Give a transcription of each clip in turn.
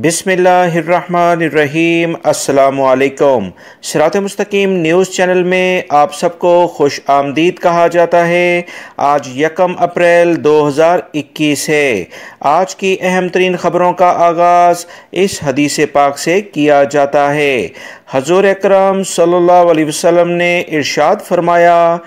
बिस्मिल्लाहिर्रहमानिर्रहीम। अस्सलामुअलैकुम। सिरात मुस्तकीम न्यूज़ चैनल में आप सबको खुश आमदीद कहा जाता है। आज 1 अप्रैल 2021 है। आज की अहम तरीन ख़बरों का आगाज़ इस हदीस पाक से किया जाता है। हज़ूर अकरम सल्लल्लाहु अलैहि वसल्लम ने इरशाद फरमाया,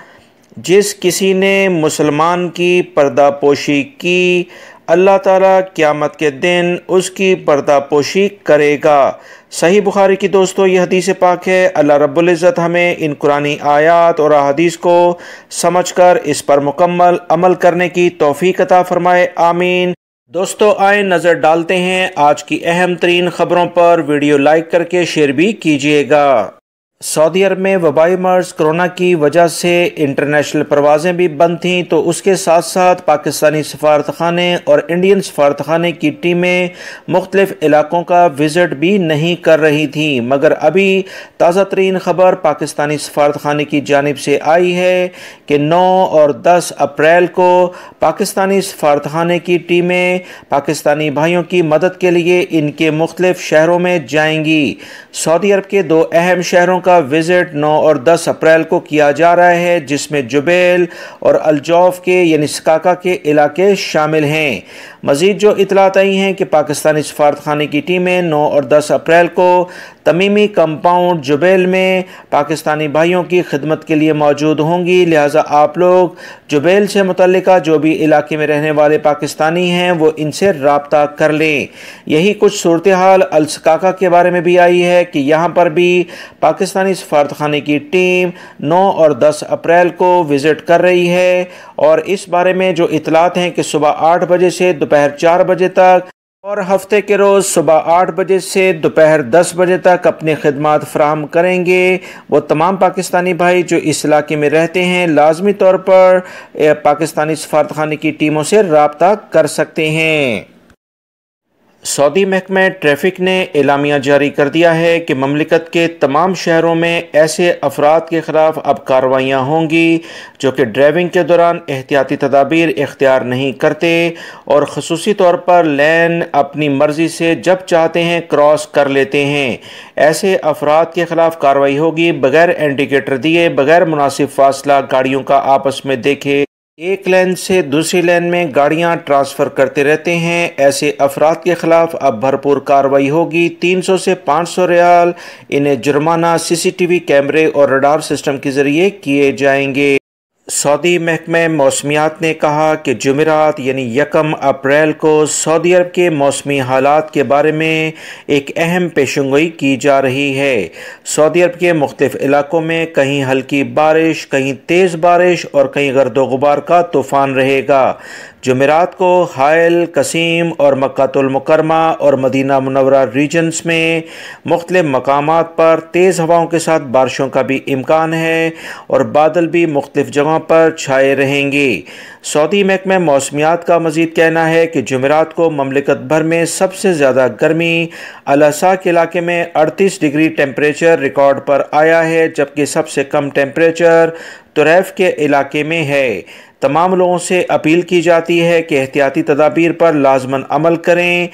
जिस किसी ने मुसलमान की पर्दापोशी की, अल्लाह ताला क़यामत के दिन उसकी पर्दापोशी करेगा। सही बुखारी की दोस्तों ये हदीस पाक है। अल्लाह रब्बुल इज़्ज़त हमें इन कुरानी आयात और अहादीस को समझकर इस पर मुकम्मल अमल करने की तौफीक अता फरमाए, आमीन। दोस्तों आए नज़र डालते हैं आज की अहम तरीन ख़बरों पर। वीडियो लाइक करके शेयर भी कीजिएगा। सऊदी अरब में वबाई मर्ज़ कोरोना की वजह से इंटरनेशनल परवाज़ें भी बंद थीं, तो उसके साथ साथ पाकिस्तानी सफारतखाने और इंडियन सफारतखाने की टीमें मुख्तलिफ़ इलाकों का विज़िट भी नहीं कर रही थीं। मगर अभी ताज़ा तरीन ख़बर पाकिस्तानी सफारतखाने की जानिब से आई है कि 9 और 10 अप्रैल को पाकिस्तानी सफारतखाने की टीमें पाकिस्तानी भाइयों की मदद के लिए इनके मुख्तलिफ़ शहरों में जाएंगी। सऊदी अरब के 2 अहम शहरों का विजिट 9 और 10 अप्रैल को किया जा रहा है, जिसमें जुबैल और अल-जौफ के यानी सकाका के इलाके शामिल हैं। मज़ीद जो इतलात आई हैं कि पाकिस्तानी सफारतखाने की टीमें 9 और 10 अप्रैल को तमीमी कंपाउंड जुबैल में पाकिस्तानी भाइयों की खिदमत के लिए मौजूद होंगी। लिहाजा आप लोग जुबैल से मुतल्लिका जो भी इलाके में रहने वाले पाकिस्तानी हैं वो इनसे रब्ता कर लें। यही कुछ सूरत हाल अल-सकाका के बारे में भी आई है कि यहाँ पर भी पाकिस्तानी सफारतखाने की टीम 9 और 10 अप्रैल को विज़िट कर रही है। और इस बारे में जो इतलात हैं कि सुबह 8 बजे से दोपहर 4 बजे तक और हफ्ते के रोज़ सुबह 8 बजे से दोपहर 10 बजे तक अपनी खिदमत फराहम करेंगे। वो तमाम पाकिस्तानी भाई जो इस इलाके में रहते हैं लाजमी तौर पर पाकिस्तानी सफारतखाने की टीमों से रब्ता कर सकते हैं। सऊदी महकमा ट्रैफिक ने एलामिया जारी कर दिया है कि ममलिकत के तमाम शहरों में ऐसे अफराद के ख़िलाफ़ अब कार्रवाइयाँ होंगी जो कि ड्राइविंग के दौरान एहतियाती तदाबीर इख्तियार नहीं करते और ख़ुसूसी तौर पर लेन अपनी मर्ज़ी से जब चाहते हैं क्रॉस कर लेते हैं। ऐसे अफराद के ख़िलाफ़ कार्रवाई होगी बग़ैर इंडिकेटर दिए, बग़ैर मुनासिब फासला गाड़ियों का आपस में देखे, एक लेन से दूसरी लेन में गाड़ियां ट्रांसफ़र करते रहते हैं। ऐसे अफराद के ख़िलाफ़ अब भरपूर कार्रवाई होगी। 300 से 500 रियाल इन्हें जुर्माना CCTV कैमरे और रडार सिस्टम के ज़रिए किए जाएंगे। सऊदी महकमा मौसमियात ने कहा कि जुमेरात यानी 1 अप्रैल को सऊदी अरब के मौसमी हालात के बारे में एक अहम पेशंगोई की जा रही है। सऊदी अरब के मुख्तलिफ इलाकों में कहीं हल्की बारिश, कहीं तेज़ बारिश और कहीं गर्दो गुबार का तूफ़ान रहेगा। जुमेरात को हाइल, कसीम और मक्कातुल मुकरमा और मदीना मुनव्वरा रीजन्स में मुख्तलिफ मकामात पर तेज़ हवाओं के साथ बारिशों का भी इम्कान है और बादल भी मुख्तलिफ जगहों पर छाए रहेंगे। सऊदी महकमा मौसमियात का मज़ीद कहना है कि जुमेरात को ममलिकत भर में सबसे ज़्यादा गर्मी अल-असाक इलाके में 38 डिग्री टेम्परेचर रिकॉर्ड पर आया है, जबकि सबसे कम टेम्परेचर तुरैफ के इलाके में है। तमाम लोगों से अपील की जाती है कि एहतियाती तदाबीर पर लाजमन अमल करें।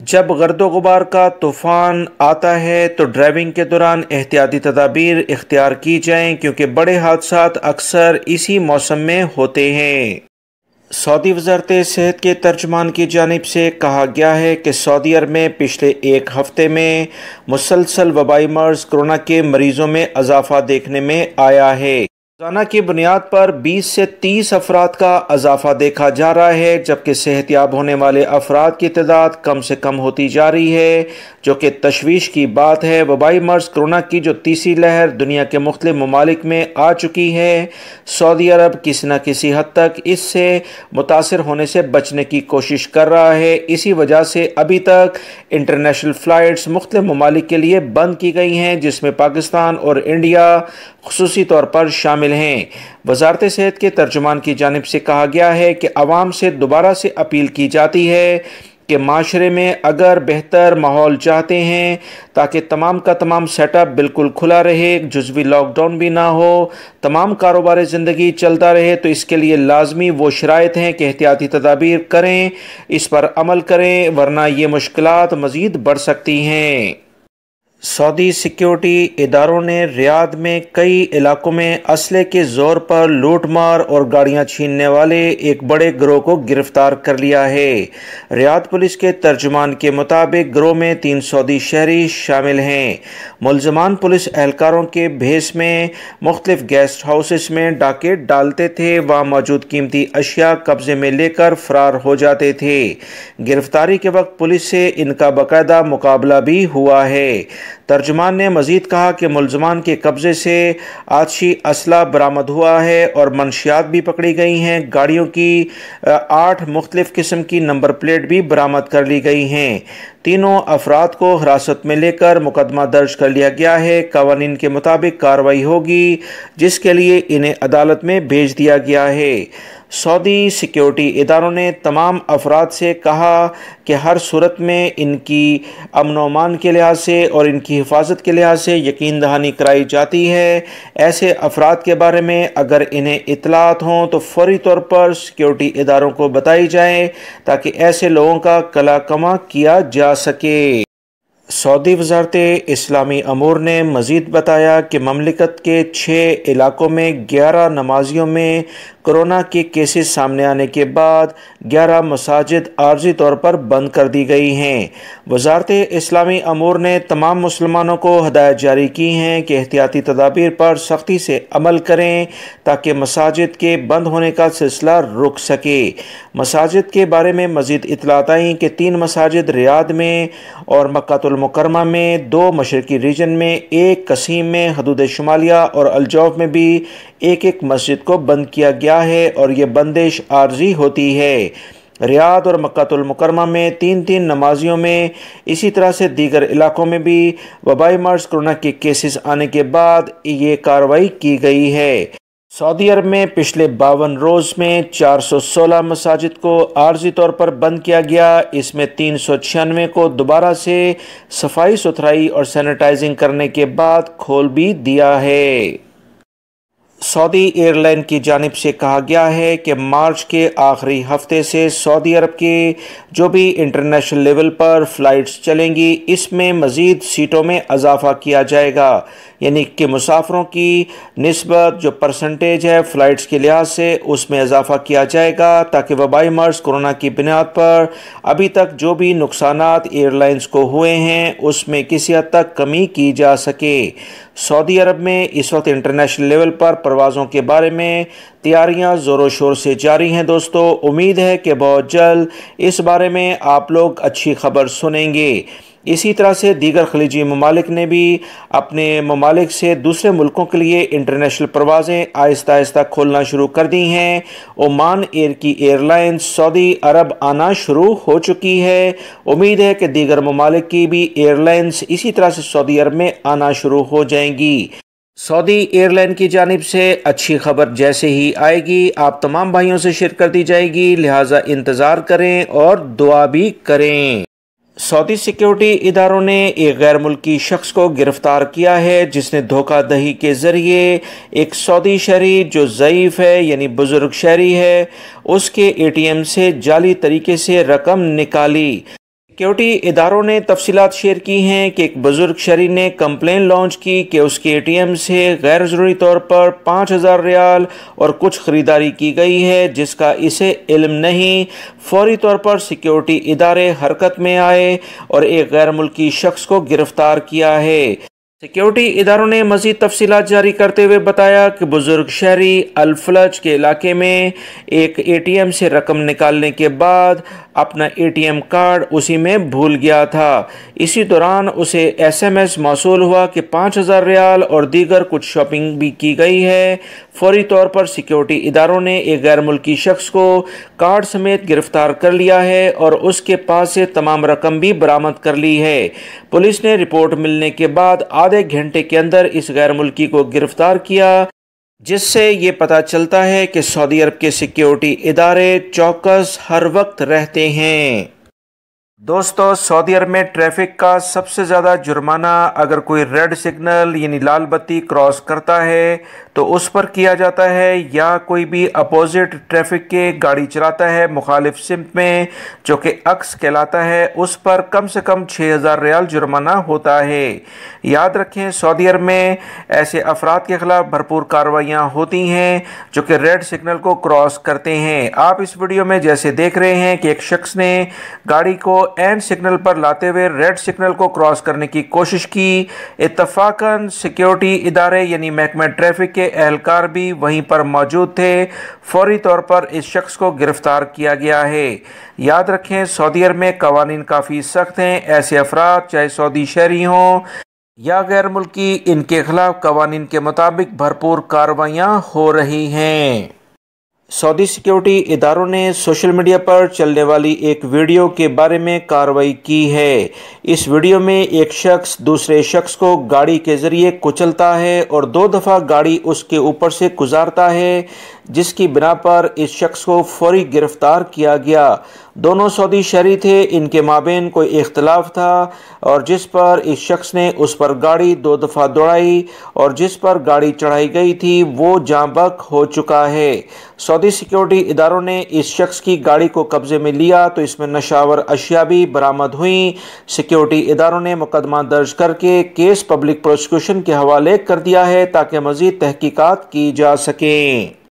जब गर्दो गुबार का तूफ़ान आता है तो ड्राइविंग के दौरान एहतियाती तदाबीर इख्तियार की जाएं, क्योंकि बड़े हादसात अक्सर इसी मौसम में होते हैं। सऊदी वज़ारत सेहत के तर्जुमान की जानिब से कहा गया है कि सऊदी अरब में पिछले एक हफ़्ते में मुसलसल वबाई मर्ज़ कोरोना के मरीज़ों में इजाफ़ा देखने में आया है। रोज़ाना की बुनियाद पर 20 से 30 अफराद का इजाफा देखा जा रहा है, जबकि सेहतयाब होने वाले अफराद की तादाद कम से कम होती जा रही है, जो कि तशवीश की बात है। वबाई मर्ज़ कोरोना की जो तीसरी लहर दुनिया के मुख्तलिफ ममालिक में आ चुकी है, सऊदी अरब किसी न किसी हद तक इससे मुतासिर होने से बचने की कोशिश कर रहा है। इसी वजह से अभी तक इंटरनेशनल फ़्लाइट्स मुख्तलिफ ममालिक के लिए बंद की गई हैं, जिसमें पाकिस्तान और इंडिया ख़ुसूसी तौर पर शामिल हैं। वज़ारत सेहत के तर्जुमान की जानिब से कहा गया है कि आवाम से दोबारा से अपील की जाती है कि माशरे में अगर बेहतर माहौल चाहते हैं ताकि तमाम का तमाम सेटअप बिल्कुल खुला रहे, जुज़वी लॉकडाउन भी ना हो, तमाम कारोबार ज़िंदगी चलता रहे, तो इसके लिए लाजमी वो शराइत हैं कि एहतियाती तदाबीर करें, इस पर अमल करें, वरना ये मुश्किलात मज़ीद बढ़ सकती हैं। सऊदी सिक्योरिटी इदारों ने रियाद में कई इलाकों में असले के जोर पर लूटमार और गाड़ियां छीनने वाले एक बड़े गिरोह को गिरफ्तार कर लिया है। रियाद पुलिस के तर्जुमान के मुताबिक गिरोह में 3 सऊदी शहरी शामिल हैं। मुलजमान पुलिस एहलकारों के भेस में मुख्तलिफ गेस्ट हाउसेस में डाके डालते थे, वहाँ मौजूद कीमती अशिया कब्जे में लेकर फरार हो जाते थे। गिरफ्तारी के वक्त पुलिस से इनका बाकायदा मुकाबला भी हुआ है। तर्जुमान ने मजीद कहा कि मुलजमान के कब्जे से आतिशी असला बरामद हुआ है और मनशियात भी पकड़ी गई हैं। गाड़ियों की 8 मुख्तलिफ किस्म की नंबर प्लेट भी बरामद कर ली गई हैं। तीनों अफराद को हिरासत में लेकर मुकदमा दर्ज कर लिया गया है। कवानीन के मुताबिक कार्रवाई होगी, जिसके लिए इन्हें अदालत में भेज दिया गया है। सऊदी सिक्योरिटी इदारों ने तमाम अफराद से कहा कि हर सूरत में इनकी अमन व अमान के लिहाज से और इनकी हिफाजत के लिहाज से यकीन दहानी कराई जाती है। ऐसे अफराद के बारे में अगर इन्हें इतलात हों तो फौरी तौर पर सिक्योरिटी इदारों को बताई जाए ताकि ऐसे लोगों का कला कमा किया जा सके। सऊदी वज़ारत इस्लामी अमूर ने मज़ीद बताया कि ममलिकत के 6 इलाकों में 11 नमाजियों में कोरोना के केसेस सामने आने के बाद 11 मसाजिद आर्जी तौर पर बंद कर दी गई हैं। वज़ारत इस्लामी अमूर ने तमाम मुसलमानों को हदायत जारी की हैं कि एहतियाती तदाबीर पर सख्ती से अमल करें ताकि मसाजिद के बंद होने का सिलसिला रुक सके। मसाजिद के बारे में मज़ीद इतलात आई कि 3 मसाजिद रियाद में और मक्कातुल मुकरमा में, 2 मशरकी रीजन में, 1 कसीम में, हदूद शुमालिया और अलजौफ में भी एक मस्जिद को बंद किया गया है और ये बंदिश आर्जी होती है। रियाद और मक्कातुल मुकरमा में 3 नमाजियों में, इसी तरह से दीगर इलाकों में भी वबाई मर्ज कोरोना के केसेस आने के बाद ये कार्रवाई की गई है। सऊदी अरब में पिछले 52 रोज़ में 416 मसाजिद को आर्जी तौर पर बंद किया गया। इसमें 396 को दोबारा से सफाई सुथराई और सैनिटाइजिंग करने के बाद खोल भी दिया है। सऊदी एयरलाइन की जानिब से कहा गया है कि मार्च के आखिरी हफ्ते से सऊदी अरब के जो भी इंटरनेशनल लेवल पर फ़्लाइट्स चलेंगी, इसमें मज़ीद सीटों में इजाफ़ा किया जाएगा, यानी कि मुसाफरों की निस्बत जो परसेंटेज है फ़्लाइट्स के लिहाज से उसमें इजाफ़ा किया जाएगा ताकि वबाई मर्ज़ कोरोना की बुनियाद पर अभी तक जो भी नुकसानात एयरलाइंस को हुए हैं उसमें किसी हद तक कमी की जा सके। सऊदी अरब में इस वक्त इंटरनेशनल लेवल पर परवाज़ों के बारे में तैयारियां ज़ोरों शोर से जारी हैं। दोस्तों, उम्मीद है कि बहुत जल्द इस बारे में आप लोग अच्छी खबर सुनेंगे। इसी तरह से दीगर खलीजी ममालिक ने भी अपने ममालिक से दूसरे मुल्कों के लिए इंटरनेशनल परवाज़ें आहिस्ता आहिस्ता खोलना शुरू कर दी हैं। ओमान एयर की एयरलाइन सऊदी अरब आना शुरू हो चुकी है। उम्मीद है कि दीगर ममालिक की भी एयरलाइंस इसी तरह से सऊदी अरब में आना शुरू हो जाएंगी। सऊदी एयरलाइन की जानिब से अच्छी खबर जैसे ही आएगी आप तमाम भाइयों से शेयर कर दी जाएगी, लिहाजा इंतज़ार करें और दुआ भी करें। सऊदी सिक्योरिटी इदारों ने एक गैर मुल्की शख्स को गिरफ्तार किया है जिसने धोखाधड़ी के ज़रिए एक सऊदी शहरी जो ज़ईफ़ है यानी बुज़ुर्ग शहरी है उसके ATM से जाली तरीके से रकम निकाली। सिक्योरिटी इदारों ने तफसीलात शेयर की हैं कि एक बुजुर्ग शहरी ने कंप्लेन लॉन्च की कि उसके ATM से गैर ज़रूरी तौर पर 5000 रियाल और कुछ ख़रीदारी की गई है जिसका इसे इल्म नहीं। फौरी तौर पर सिक्योरिटी इदारे हरकत में आए और एक गैर मुल्की शख्स को गिरफ्तार किया है। सिक्योरिटी इदारों ने मज़ीद तफसीलात जारी करते हुए बताया कि बुजुर्ग शहरी अल-फलज के इलाके में एक ATM से रकम निकालने के बाद अपना ATM कार्ड उसी में भूल गया था। इसी दौरान उसे SMS मौसूल हुआ कि 5000 रियाल और दीगर कुछ शॉपिंग भी की गई है। फौरी तौर पर सिक्योरिटी इदारों ने एक गैर मुल्की शख्स को कार्ड समेत गिरफ्तार कर लिया है और उसके पास से तमाम रकम भी बरामद कर ली है। पुलिस ने रिपोर्ट मिलने के बाद आधे घंटे के अंदर इस गैर मुल्की को गिरफ्तार किया, जिससे ये पता चलता है कि सऊदी अरब के सिक्योरिटी इदारे चौकस हर वक्त रहते हैं। दोस्तों, सऊदी अरब में ट्रैफिक का सबसे ज़्यादा जुर्माना अगर कोई रेड सिग्नल यानी लाल बत्ती क्रॉस करता है तो उस पर किया जाता है, या कोई भी अपोजिट ट्रैफिक के गाड़ी चलाता है मुखालिफ सिमत में जो कि अक्स कहलाता है, उस पर कम से कम 6000 रियाल जुर्माना होता है। याद रखें, सऊदी अरब में ऐसे अफराद के खिलाफ भरपूर कार्रवाइयाँ होती हैं जो कि रेड सिग्नल को क्रॉस करते हैं। आप इस वीडियो में जैसे देख रहे हैं कि एक शख्स ने गाड़ी को एंड सिग्नल पर लाते हुए रेड सिग्नल को क्रॉस करने की कोशिश की। इत्तफाकन सिक्योरिटी इदारे यानी महकमा ट्रैफिक के एहलकार भी वहीं पर मौजूद थे। फौरी तौर पर इस शख्स को गिरफ्तार किया गया है। याद रखें, सऊदी अरब में कवानीन काफ़ी सख्त हैं। ऐसे अफराद चाहे सऊदी शहरी हों या गैर मुल्की, इनके खिलाफ कवानीन के मुताबिक भरपूर कार्रवाइयाँ हो रही हैं। सऊदी सिक्योरिटी इदारों ने सोशल मीडिया पर चलने वाली एक वीडियो के बारे में कार्रवाई की है। इस वीडियो में एक शख्स दूसरे शख्स को गाड़ी के ज़रिए कुचलता है और 2 दफ़ा गाड़ी उसके ऊपर से गुजारता है, जिसकी बिना पर इस शख्स को फौरी गिरफ्तार किया गया। दोनों सऊदी शहरी थे, इनके माबेन कोई इख्तलाफ था और जिस पर इस शख्स ने उस पर गाड़ी 2 दफ़ा दौड़ाई और जिस पर गाड़ी चढ़ाई गई थी वो जाँबक हो चुका है। सऊदी सिक्योरिटी इदारों ने इस शख्स की गाड़ी को कब्जे में लिया तो इसमें नशावर अशिया भी बरामद हुई। सिक्योरिटी इदारों ने मुकदमा दर्ज करके केस पब्लिक प्रोसिक्यूशन के हवाले कर दिया है ताकि मज़ीद तहकीकात की जा सकें।